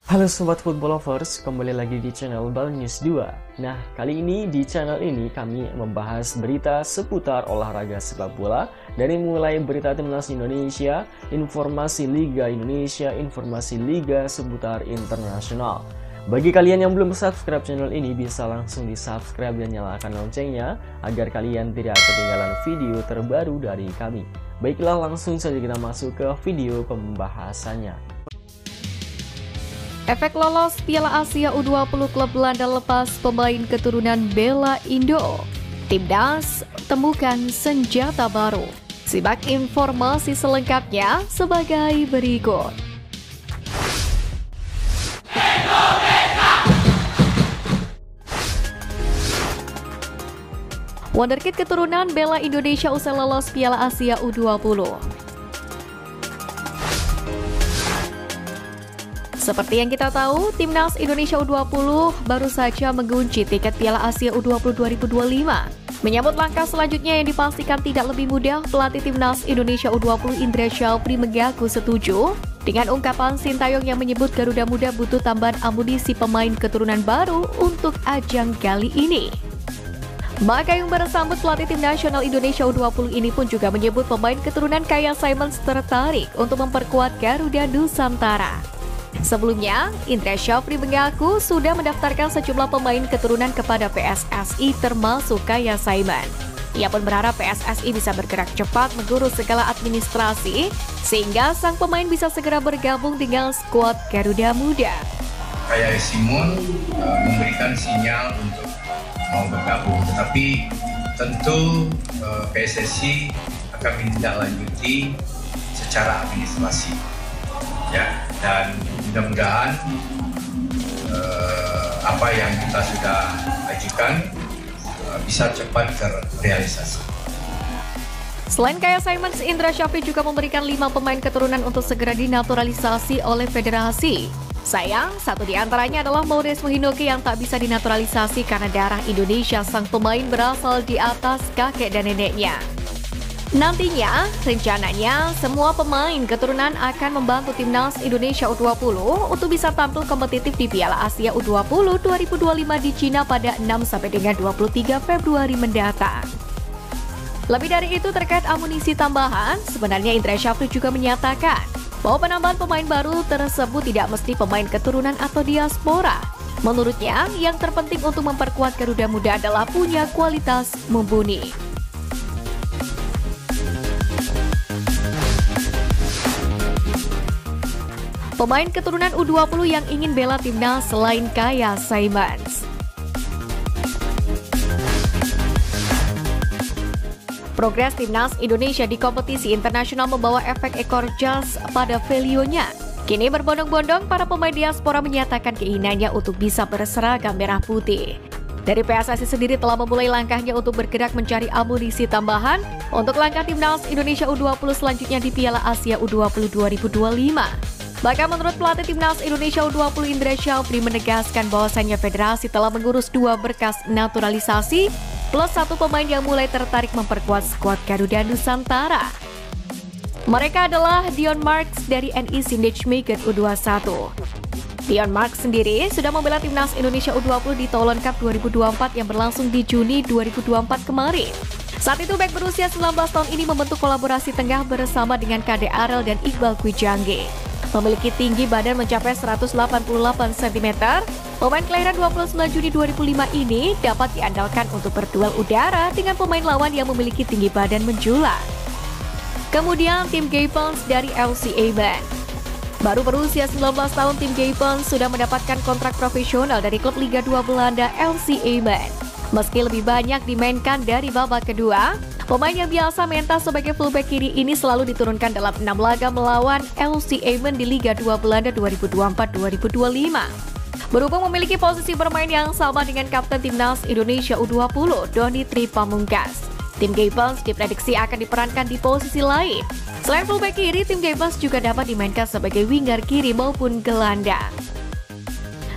Halo Sobat Football Lovers, kembali lagi di channel Bal News 2. Nah, kali ini di channel ini kami membahas berita seputar olahraga sepak bola. Dari mulai berita timnas Indonesia, informasi Liga Indonesia, informasi Liga seputar internasional. Bagi kalian yang belum subscribe channel ini, bisa langsung di subscribe dan nyalakan loncengnya agar kalian tidak ketinggalan video terbaru dari kami. Baiklah, langsung saja kita masuk ke video pembahasannya. Efek lolos Piala Asia U20 klub Belanda lepas pemain keturunan Bela Indo. Timnas temukan senjata baru. Simak informasi selengkapnya sebagai berikut. Wonderkid keturunan Bela Indonesia usai lolos Piala Asia U20. Seperti yang kita tahu, Timnas Indonesia U20 baru saja mengunci tiket Piala Asia U20 2025. Menyambut langkah selanjutnya yang dipastikan tidak lebih mudah, pelatih Timnas Indonesia U20 Indra Syafri mengaku setuju dengan ungkapan Sintayong yang menyebut Garuda Muda butuh tambahan amunisi pemain keturunan baru untuk ajang kali ini. Maka yang bersambut pelatih tim nasional Indonesia U20 ini pun juga menyebut pemain keturunan Kaya Simons tertarik untuk memperkuat Garuda Nusantara. Sebelumnya, Indra Syafri mengaku sudah mendaftarkan sejumlah pemain keturunan kepada PSSI termasuk Kaya Simon. Ia pun berharap PSSI bisa bergerak cepat mengurus segala administrasi sehingga sang pemain bisa segera bergabung dengan skuad Garuda Muda. Kaya Simon memberikan sinyal untuk mau bergabung, tetapi tentu PSSI akan menindaklanjuti secara administrasi. Ya, dan mudah-mudahan apa yang kita sudah ajukan bisa cepat terrealisasi. Selain Kaya Simons, Indra Syafri juga memberikan 5 pemain keturunan untuk segera dinaturalisasi oleh federasi. Sayang, satu di antaranya adalah Maurice Mohinoke yang tak bisa dinaturalisasi karena darah Indonesia sang pemain berasal di atas kakek dan neneknya. Nantinya, rencananya semua pemain keturunan akan membantu Timnas Indonesia U20 untuk bisa tampil kompetitif di Piala Asia U20 2025 di Cina pada 6 sampai dengan 23 Februari mendatang. Lebih dari itu, terkait amunisi tambahan, sebenarnya Indra Syafri juga menyatakan bahwa penambahan pemain baru tersebut tidak mesti pemain keturunan atau diaspora. Menurutnya, yang terpenting untuk memperkuat Garuda Muda adalah punya kualitas mumpuni. Pemain keturunan U20 yang ingin bela timnas selain Kaya Simons. Progres timnas Indonesia di kompetisi internasional membawa efek ekor jas pada value-nya. Kini berbondong-bondong para pemain diaspora menyatakan keinginannya untuk bisa berseragam merah putih. Dari PSSI sendiri telah memulai langkahnya untuk bergerak mencari amunisi tambahan untuk langkah timnas Indonesia U20 selanjutnya di Piala Asia U20 2025. Bahkan menurut pelatih Timnas Indonesia U20 Indra Syafri menegaskan bahwasannya federasi telah mengurus 2 berkas naturalisasi plus 1 pemain yang mulai tertarik memperkuat skuad Garuda Nusantara. Mereka adalah Dion Marks dari NI Sindich-Maget U21. Dion Marks sendiri sudah membela Timnas Indonesia U20 di Toulon Cup 2024 yang berlangsung di Juni 2024 kemarin. Saat itu bek berusia 19 tahun ini membentuk kolaborasi tengah bersama dengan Kade Arel dan Iqbal Kwijangge. Memiliki tinggi badan mencapai 188 cm, pemain kelahiran 29 Juni 2005 ini dapat diandalkan untuk berduel udara dengan pemain lawan yang memiliki tinggi badan menjulang. Kemudian tim Gaypons dari FC Aiman. Baru berusia 19 tahun, tim Gaypons sudah mendapatkan kontrak profesional dari klub Liga 2 Belanda FC Aiman. Meski lebih banyak dimainkan dari babak kedua, pemain yang biasa mentas sebagai fullback kiri ini selalu diturunkan dalam 6 laga melawan FC Aiman di Liga 2 Belanda 2024-2025. Berhubung memiliki posisi bermain yang sama dengan kapten Timnas Indonesia U20, Doni Tri Pamungkas. Tim Gaypons diprediksi akan diperankan di posisi lain. Selain fullback kiri, tim Gaypons juga dapat dimainkan sebagai winger kiri maupun gelandang.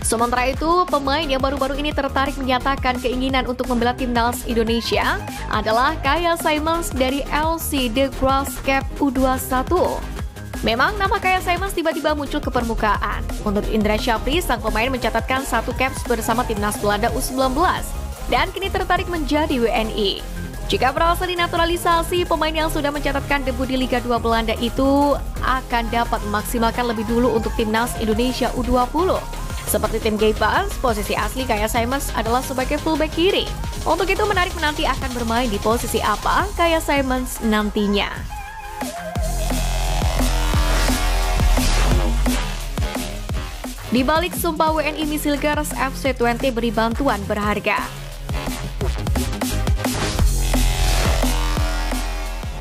Sementara itu, pemain yang baru-baru ini tertarik menyatakan keinginan untuk membela timnas Indonesia adalah Kaya Simons dari LC The Grasscap U21. Memang nama Kaya Simons tiba-tiba muncul ke permukaan. Menurut Indra Syafri, sang pemain mencatatkan 1 caps bersama timnas Belanda U19 dan kini tertarik menjadi WNI. Jika berhasil dinaturalisasi, pemain yang sudah mencatatkan debut di Liga 2 Belanda itu akan dapat memaksimalkan lebih dulu untuk timnas Indonesia U20. Seperti tim Gaypans, posisi asli Kaya Simons adalah sebagai fullback kiri. Untuk itu menarik menanti akan bermain di posisi apa Kaya Simons nantinya. Di balik sumpah WNI Misilgers, FC20 beri bantuan berharga.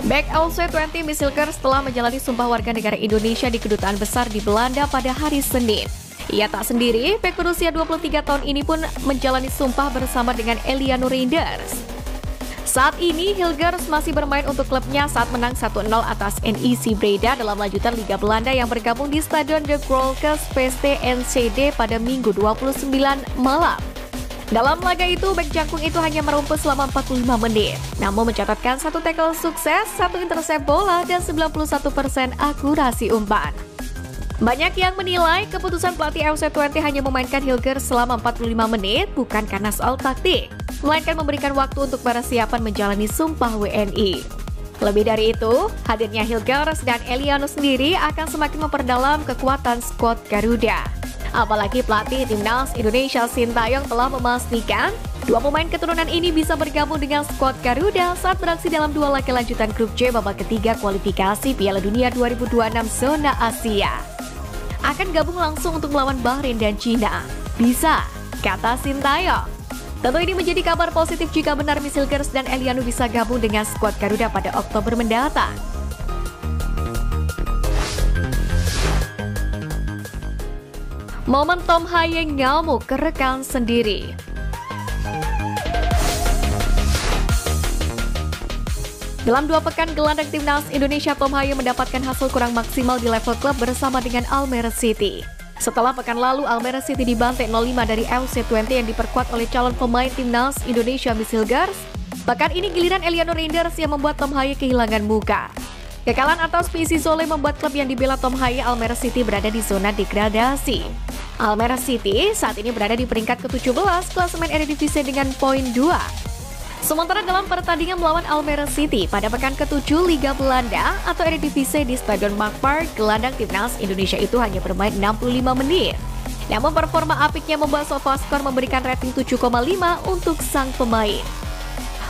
Back FC20 Misilgers telah menjalani sumpah warga negara Indonesia di Kedutaan Besar di Belanda pada hari Senin. Ia tak sendiri, bek berusia 23 tahun ini pun menjalani sumpah bersama dengan Eliano Reinders. Saat ini, Hilgers masih bermain untuk klubnya saat menang 1-0 atas NEC Breda dalam lanjutan Liga Belanda yang bergabung di Stadion De Grolkes PST NCD pada Minggu 29 malam. Dalam laga itu, bek jangkung itu hanya merumput selama 45 menit, namun mencatatkan 1 tackle sukses, 1 intercept bola, dan 91% akurasi umpan. Banyak yang menilai keputusan pelatih FC20 hanya memainkan Hilgers selama 45 menit bukan karena soal taktik, melainkan memberikan waktu untuk persiapan menjalani sumpah WNI. Lebih dari itu, hadirnya Hilgers dan Eliano sendiri akan semakin memperdalam kekuatan skuad Garuda. Apalagi pelatih timnas Indonesia Sintayong telah memastikan 2 pemain keturunan ini bisa bergabung dengan skuad Garuda saat beraksi dalam 2 laga lanjutan grup J babak ketiga kualifikasi Piala Dunia 2026 zona Asia. Akan gabung langsung untuk melawan Bahrain dan Cina. Bisa, kata Sintayong. Tentu ini menjadi kabar positif jika benar Misilgers dan Eliano bisa gabung dengan skuad Garuda pada Oktober mendatang. Momen Tom Haye ngamuk ke rekan sendiri. Dalam 2 pekan gelandang timnas Indonesia, Tom Haye mendapatkan hasil kurang maksimal di level klub bersama dengan Almere City. Setelah pekan lalu, Almere City dibantai 0-5 dari FC20 yang diperkuat oleh calon pemain timnas Indonesia Misilgers, pekan ini giliran Eliano Reinders yang membuat Tom Haye kehilangan muka. Kekalahan atas PC Zwolle membuat klub yang dibela Tom Haye, Almere City, berada di zona degradasi. Almere City saat ini berada di peringkat ke-17 klasemen Eredivisie dengan poin 2. Sementara dalam pertandingan melawan Almere City pada pekan ke-7 Liga Belanda atau Eredivisie di Stadion Markpark, gelandang timnas Indonesia itu hanya bermain 65 menit. Namun performa apiknya membuat SofaScore memberikan rating 7,5 untuk sang pemain.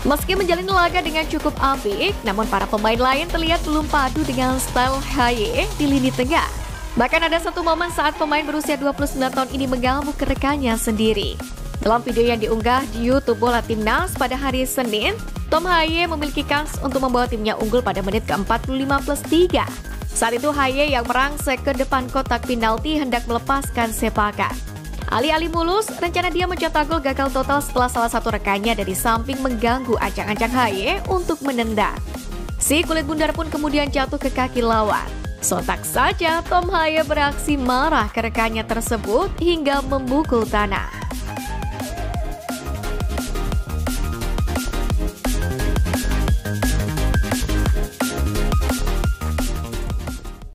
Meski menjalani laga dengan cukup apik, namun para pemain lain terlihat belum padu dengan style Haye di lini tengah. Bahkan ada satu momen saat pemain berusia 29 tahun ini mengamuk ke rekannya sendiri. Dalam video yang diunggah di YouTube Bola Timnas pada hari Senin, Tom Haye memiliki kans untuk membawa timnya unggul pada menit ke-45+3. Saat itu Haye yang merangsek ke depan kotak penalti hendak melepaskan sepakan. Alih-alih mulus, rencana dia mencetak gol gagal total setelah salah satu rekannya dari samping mengganggu ancang-ancang Haye untuk menendang. Si kulit bundar pun kemudian jatuh ke kaki lawan. Sontak saja Tom Haye beraksi marah ke rekannya tersebut hingga memukul tanah.